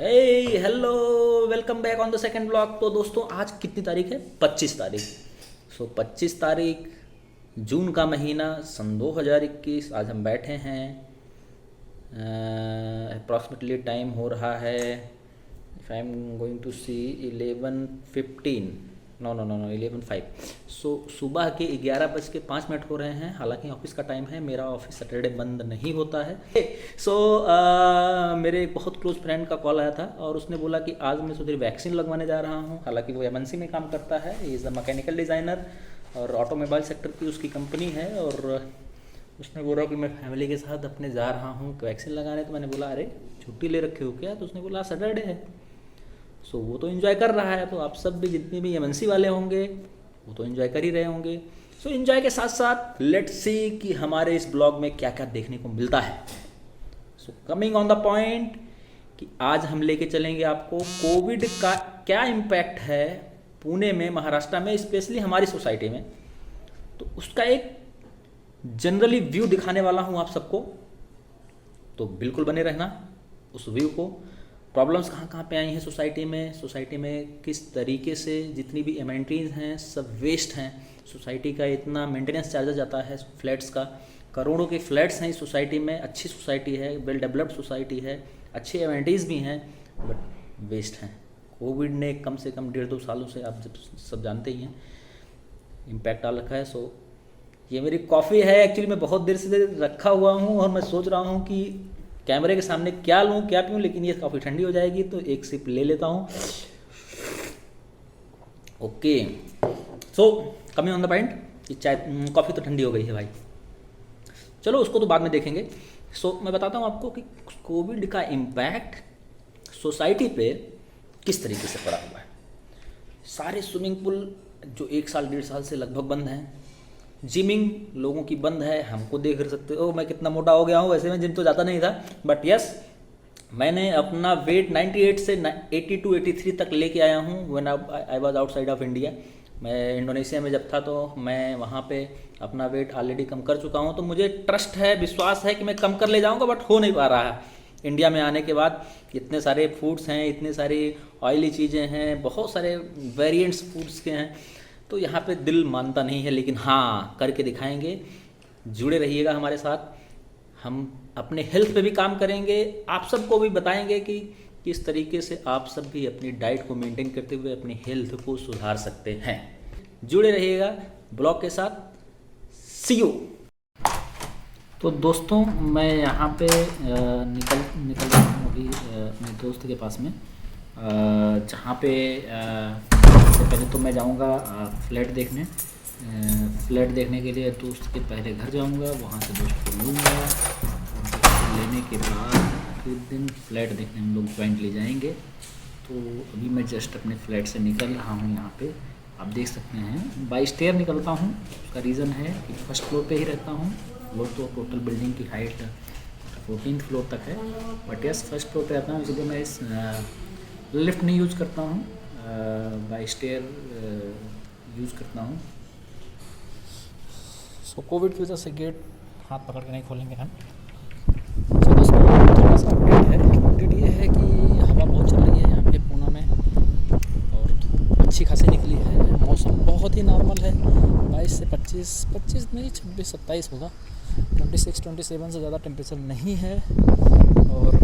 Hello, welcome back on the second blog. तो दोस्तों आज कितनी तारीख है? 25 तारीख। 25 तारीख जून का महीना सन 2021। आज हम बैठे हैं। अप्रॉक्सीमेटली टाइम हो रहा है, if I am going to see 11:15, no no no no 11:05। सुबह के 11:05 हो रहे हैं। हालांकि ऑफिस का टाइम है, मेरा ऑफिस सैटरडे बंद नहीं होता है। मेरे एक बहुत क्लोज फ्रेंड का कॉल आया था और उसने बोला कि आज मैं सोच रही वैक्सीन लगवाने जा रहा हूँ। हालांकि वो एमएनसी में काम करता है, he is a mechanical designer और ऑटोमोबाइल सेक्टर की उसकी कंपनी है। और उसने बोला कि मैं फैमिली के साथ अपने जा रहा हूँ वैक्सीन लगाने। तो मैंने बोला अरे छुट्टी ले रखे हो क्या? तो उसने बोला सैटरडे है। वो तो एंजॉय कर रहा है, तो आप सब भी जितने भी एमएनसी वाले होंगे वो तो एंजॉय कर ही रहे होंगे। एंजॉय के साथ साथ लेट्स सी कि हमारे इस ब्लॉग में क्या क्या देखने को मिलता है। कमिंग ऑन द पॉइंट कि आज हम लेके चलेंगे आपको कोविड का क्या इम्पैक्ट है पुणे में, महाराष्ट्र में, स्पेशली हमारी सोसाइटी में। तो उसका एक जनरली व्यू दिखाने वाला हूँ आप सबको, तो बिल्कुल बने रहना उस व्यू को। प्रॉब्लम्स कहाँ कहाँ पे आई हैं सोसाइटी में किस तरीके से जितनी भी एमेनिटीज़ हैं सब वेस्ट हैं। सोसाइटी का इतना मेंटेनेंस चार्जेस जाता है फ्लैट्स का, करोड़ों के फ्लैट्स हैं इस सोसाइटी में। अच्छी सोसाइटी है, वेल डेवलप्ड सोसाइटी है, अच्छी एमेनिटीज़ भी हैं, बट वेस्ट हैं। कोविड ने कम से कम 1.5-2 सालों से आप सब जानते ही हैं इम्पैक्ट डाल रखा है। ये मेरी कॉफ़ी है, एक्चुअली मैं बहुत देर से रखा हुआ हूँ और मैं सोच रहा हूँ कि कैमरे के सामने क्या लूँ क्या पीऊँ, लेकिन ये कॉफ़ी ठंडी हो जाएगी तो एक सिप ले लेता हूँ। Okay, coming on the point कि चाय कॉफ़ी तो ठंडी हो गई है भाई, चलो उसको तो बाद में देखेंगे। मैं बताता हूँ आपको कि कोविड का इम्पैक्ट सोसाइटी पे किस तरीके से पड़ा हुआ है। सारे स्विमिंग पूल जो 1 साल 1.5 साल से लगभग बंद हैं, जिमिंग लोगों की बंद है। हमको देख सकते हो मैं कितना मोटा हो गया हूँ। वैसे मैं जिम तो जाता नहीं था, बट यस मैंने अपना वेट 98 से 82-83 तक लेके आया हूँ। When I was outside of India, मैं इंडोनेशिया में जब था तो मैं वहाँ पे अपना वेट ऑलरेडी कम कर चुका हूँ। तो मुझे ट्रस्ट है, विश्वास है कि मैं कम कर ले जाऊँगा, बट हो नहीं पा रहा है। इंडिया में आने के बाद इतने सारे फूड्स हैं, इतने सारी ऑयली चीज़ें हैं, बहुत सारे वेरिएंट्स फूड्स के हैं, तो यहाँ पे दिल मानता नहीं है। लेकिन हाँ, करके दिखाएंगे। जुड़े रहिएगा हमारे साथ, हम अपने हेल्थ पे भी काम करेंगे, आप सबको भी बताएंगे कि किस तरीके से आप सब भी अपनी डाइट को मेंटेन करते हुए अपनी हेल्थ को सुधार सकते हैं। जुड़े रहिएगा ब्लॉग के साथ। सी यू। तो दोस्तों मैं यहाँ पे निकल रहा हूँ अभी अपने दोस्त के पास में, जहाँ पे सबसे पहले तो मैं जाऊँगा फ्लैट देखने। फ्लैट देखने के लिए दोस्त के पहले घर जाऊँगा, वहाँ से दोस्त को लूँगा। लेने के बाद फिर दिन फ्लैट देखने हम लोग जॉइंटली जाएंगे। तो अभी मैं जस्ट अपने फ्लैट से निकल रहा हूँ। यहाँ पे आप देख सकते हैं बाई स्टेयर निकलता हूँ। उसका रीज़न है कि फर्स्ट फ्लोर पे ही रहता हूँ। फ्लोर तो टोटल बिल्डिंग की हाइट 14th फ्लोर तक है, बट यस फर्स्ट फ्लोर पे रहता हूँ, इसलिए मैं इस लिफ्ट नहीं यूज़ करता हूँ, बाई स्टेयर यूज़ करता हूँ। कोविड की वजह से गेट हाथ पकड़ के नहीं खोलेंगे हम। बस थोड़ा सा अपडेट ये है कि हवा बहुत चल रही है यहाँ पे पूना में और धूप अच्छी खासी निकली है। मौसम बहुत ही नॉर्मल है, 22 से 25 नहीं 26-27 होगा। 26-27 से ज़्यादा टेम्परेचर नहीं है। और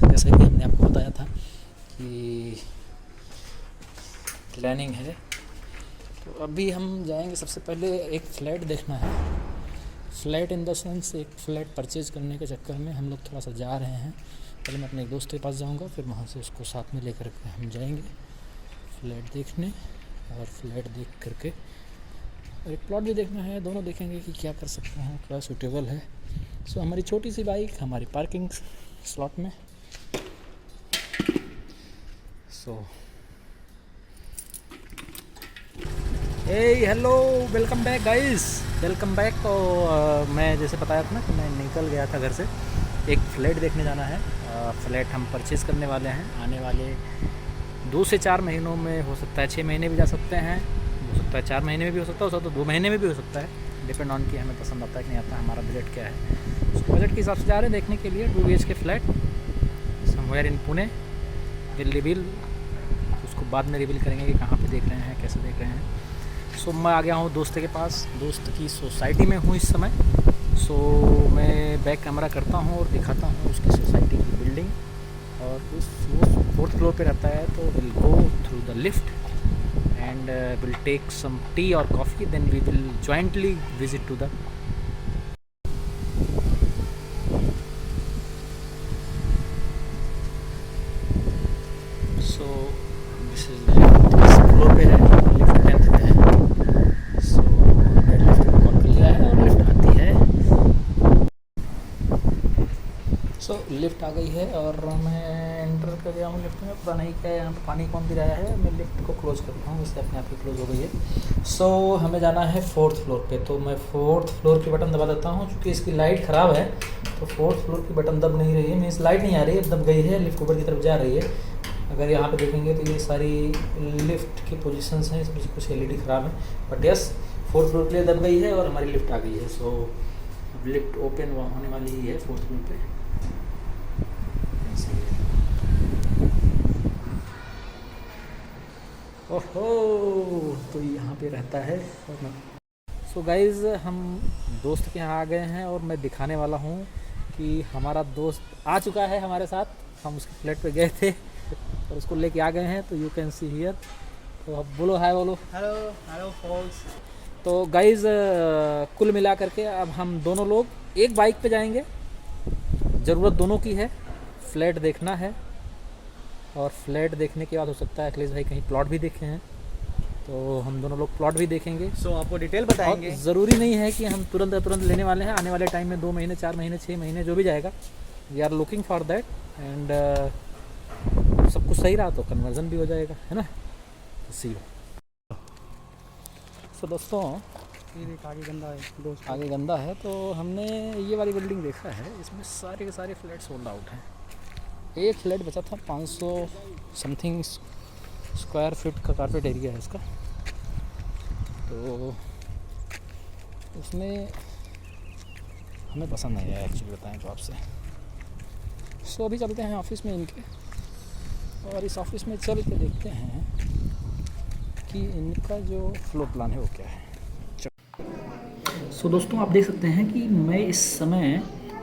जैसे कि हमने आपको बताया था कि प्लानिंग है, तो अभी हम जाएंगे। सबसे पहले एक फ़्लैट देखना है। फ़्लैट इन द सेंस एक फ़्लैट परचेज़ करने के चक्कर में हम लोग थोड़ा सा जा रहे हैं। पहले मैं अपने एक दोस्त के पास जाऊंगा, फिर वहाँ से उसको साथ में लेकर के हम जाएंगे फ़्लैट देखने। और फ्लैट देख करके और एक प्लॉट भी देखना है, दोनों देखेंगे कि क्या कर सकते हैं, क्या सूटेबल है। हमारी छोटी सी बाइक हमारी पार्किंग स्लॉट में। Hello, welcome back guys, welcome back. तो मैं जैसे बताया था ना कि मैं निकल गया था घर से, एक फ़्लैट देखने जाना है। फ़्लैट हम परचेज़ करने वाले हैं। आने वाले 2 से 4 महीनों में, हो सकता है 6 महीने भी जा सकते हैं, हो सकता है 4 महीने में भी हो सकता है, हो सकता है 2 महीने में भी हो सकता है, डिपेंड ऑन कि हमें पसंद आता है कि नहीं आता, हमारा बजट क्या है। उसके बजट के हिसाब से जा रहे हैं देखने के लिए 2 BHK flat somewhere in Pune. Will reveal, उसको बाद में रिवील करेंगे कि कहाँ पे देख रहे हैं, कैसे देख रहे हैं। सो मैं आ गया हूँ दोस्त के पास, दोस्त की सोसाइटी में हूँ इस समय। सो मैं बैक कैमरा करता हूँ और दिखाता हूँ उसकी सोसाइटी की बिल्डिंग। और वो 4th फ्लोर पे रहता है, तो will go through the lift and will take some tea और coffee, then we will jointly visit to the. So this is lift, floor पे है, लिफ्ट 10th पे है। सो मैंने लिफ्ट को कॉल कर लिया है और लिफ्ट आती है। सो लिफ्ट आ गई है और मैं एंटर कर गया हूँ लिफ्ट में। पता नहीं क्या यहाँ पे पानी कौन भी रहा है। मैं लिफ्ट को क्लोज़ करता हूँ, इससे अपने आप ही क्लोज़ हो गई है। सो हमें जाना है 4th फ्लोर पे, तो मैं 4th फ्लोर की बटन दबा देता हूँ। क्योंकि इसकी लाइट ख़राब है तो 4th फ्लोर की बटन दब नहीं रही है, मीन्स लाइट नहीं आ रही है, अब दब गई है, लिफ्ट ऊपर की तरफ जा रही है। अगर यहाँ पे देखेंगे तो ये सारी लिफ्ट की पोजीशंस हैं, इसमें से कुछ एलईडी ख़राब है, बट यस 4th फ्लोर के लिए दब गई है और हमारी लिफ्ट आ गई है। सो अब लिफ्ट ओपन होने वाली ही है 4th फ्लोर पे। ओहो, तो यहाँ पे रहता है। सो गाइज़, हम दोस्त के यहाँ आ गए हैं और मैं दिखाने वाला हूँ कि हमारा दोस्त आ चुका है हमारे साथ। हम उसके फ्लैट पे गए थे और उसको लेके आ गए हैं, तो यू कैन सी हियर। तो अब बोलो हाय, बोलो हेलो हेलो फॉल्स। तो गाइज़, कुल मिला करके अब हम दोनों लोग एक बाइक पे जाएंगे। ज़रूरत दोनों की है, फ्लैट देखना है और फ्लैट देखने के बाद हो सकता है अखिलेश भाई कहीं प्लॉट भी देखे हैं, तो हम दोनों लोग प्लॉट भी देखेंगे। सो आपको डिटेल बताएंगे। ज़रूरी नहीं है कि हम तुरंत लेने वाले हैं, आने वाले टाइम में 2 महीने, 4 महीने, 6 महीने जो भी जाएगा, we are looking for that. And सब कुछ सही रहा तो कन्वर्जन भी हो जाएगा, है ना। सी सो दोस्तों, ये देख आगे गंदा है दोस्त। आगे गंदा है, तो हमने ये वाली बिल्डिंग देखा है, इसमें सारे के सारे फ्लैट सोल्ड आउट हैं। एक फ्लैट बचा था 500 समथिंग स्क्वायर फीट का कारपेट एरिया है इसका, तो उसमें हमें पसंद नहीं आया एक्चुअली, बताएं तो आपसे। सो अभी चलते हैं ऑफिस में इनके, और इस ऑफिस में चल के देखते हैं कि इनका जो फ्लोर प्लान है वो क्या है। सो दोस्तों, आप देख सकते हैं कि मैं इस समय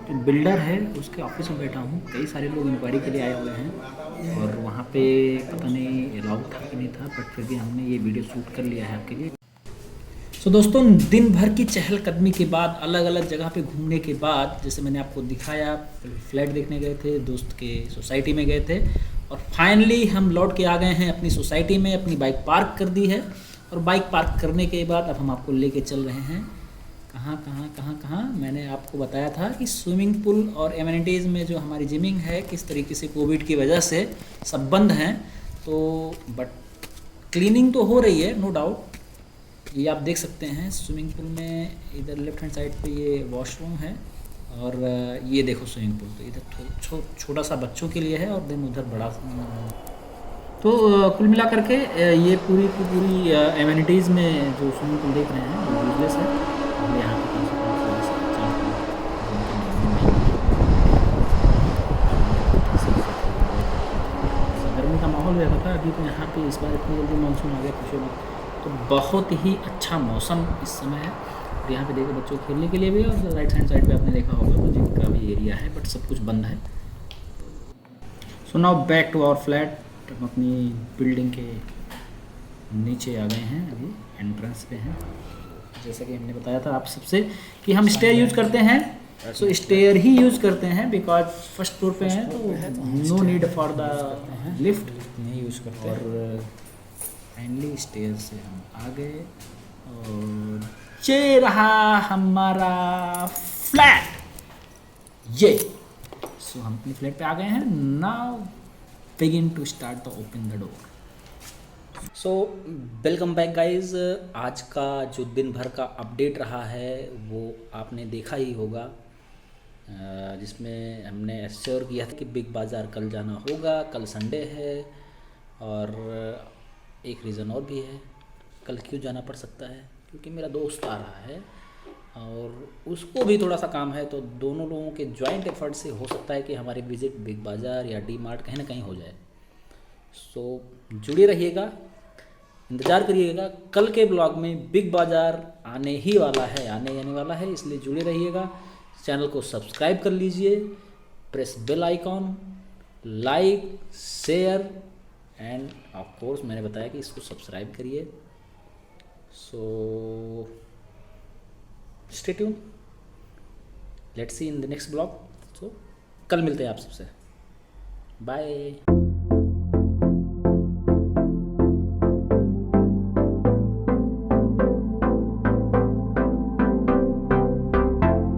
जो बिल्डर है उसके ऑफिस में बैठा हूँ। कई सारे लोग इंक्वायरी के लिए आए हुए हैं और वहाँ पे पता नहीं अलाउड था कि नहीं था, बट फिर भी हमने ये वीडियो शूट कर लिया है आपके लिए। सो दोस्तों, दिन भर की चहलकदमी के बाद, अलग अलग जगह पे घूमने के बाद, जैसे मैंने आपको दिखाया, फ्लैट देखने गए थे, दोस्त के सोसाइटी में गए थे और फाइनली हम लौट के आ गए हैं अपनी सोसाइटी में। अपनी बाइक पार्क कर दी है और बाइक पार्क करने के बाद अब हम आपको लेके चल रहे हैं कहाँ मैंने आपको बताया था कि स्विमिंग पूल और एमिनिटीज़ में जो हमारी जिमिंग है, किस तरीके से कोविड की वजह से सब बंद हैं। तो बट क्लीनिंग तो हो रही है, नो डाउट। ये आप देख सकते हैं स्विमिंग पूल में, इधर लेफ्ट हैंड साइड पे ये वॉशरूम है और ये देखो स्विमिंग पूल पे इधर छोटा सा बच्चों के लिए है और देन उधर बड़ा। तो कुल मिला करके ये पूरी की पूरी एमिनिटीज़ में जो स्विमिंग पूल देख रहे हैं वो यूजलेस है। यहाँ पे गर्मी का माहौल रहता था, अभी तो यहाँ पे इस बार इतनी जल्दी मानसून आ गया, खुशी में तो बहुत ही अच्छा मौसम इस समय है। और यहाँ पे देखो बच्चों खेलने के लिए भी, और राइट हैंड साइड पे आपने देखा होगा तो जिनका भी एरिया है, बट सब कुछ बंद है। So now back to our flat. हम अपनी बिल्डिंग के नीचे आ गए हैं, अभी एंट्रेंस पे हैं। जैसा कि हमने बताया था आप सबसे कि हम स्टेयर यूज़ करते हैं, सो स्टेयर ही यूज़ करते हैं बिकॉज फर्स्ट फ्लोर पे हैं तो no need for the lift नहीं यूज़ करते। और फाइनली स्टेयर से हम आ गए और ये रहा हमारा फ्लैट। ये सो हम अपने फ्लैट पे आ गए हैं। Now begin to start the open the door. So welcome back guys. आज का जो दिन भर का अपडेट रहा है वो आपने देखा ही होगा, जिसमें हमने एश्योर किया था कि बिग बाज़ार कल जाना होगा। कल संडे है और एक रीज़न और भी है, कल क्यों जाना पड़ सकता है, क्योंकि मेरा दोस्त आ रहा है और उसको भी थोड़ा सा काम है। तो दोनों लोगों के जॉइंट एफर्ट से हो सकता है कि हमारी विज़िट बिग बाज़ार या डी मार्ट कहीं ना कहीं हो जाए। सो जुड़े रहिएगा, इंतज़ार करिएगा। कल के ब्लॉग में बिग बाज़ार आने ही वाला है, आने वाला है, इसलिए जुड़े रहिएगा। चैनल को सब्सक्राइब कर लीजिए, press bell icon, like, share and of course मैंने बताया कि इसको सब्सक्राइब करिए। So stay tune, let's see in the next blog. So कल मिलते हैं आप सबसे, बाय।